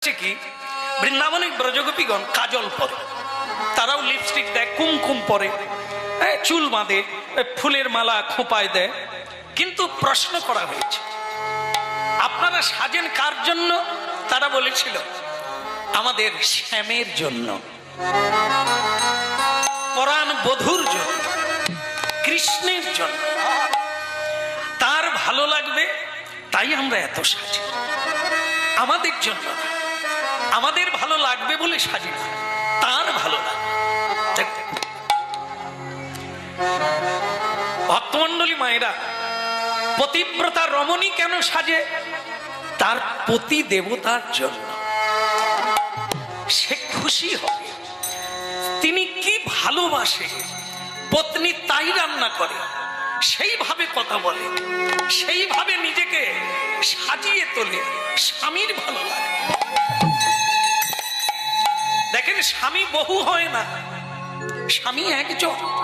কি বৃন্দাবনে ব্রজগোপীগণ কাজল পরে, তারাও লিপস্টিক দেয়, কুমকুম পরে, চুল বাঁধে, ফুলের মালা খোঁপায় দেয়। কিন্তু প্রশ্ন করা হয়েছে, আপনারা সাজেন কার জন্য? তারা বলেছিল আমাদের শ্যামের জন্য, পরাণ বধূর জন্য, কৃষ্ণের জন্য। তার ভালো লাগবে তাই আমরা এত সাজি, আমাদের জন্য না। আমাদের ভালো লাগবে বলে সাজি না, তার ভালো লাগবে। ভক্তমণ্ডলী মায়েরা, পতিব্রতা রমণী কেন সাজে? তার পতি দেবতার জন্য। সে খুশি হবে, তিনি কি ভালোবাসে, পত্নী তাই রান্না করে, সেইভাবে কথা বলে, সেইভাবে নিজেকে সাজিয়ে তোলে, স্বামীর ভালো লাগে। দেখেন, স্বামী বহু হয় না, স্বামী একজন।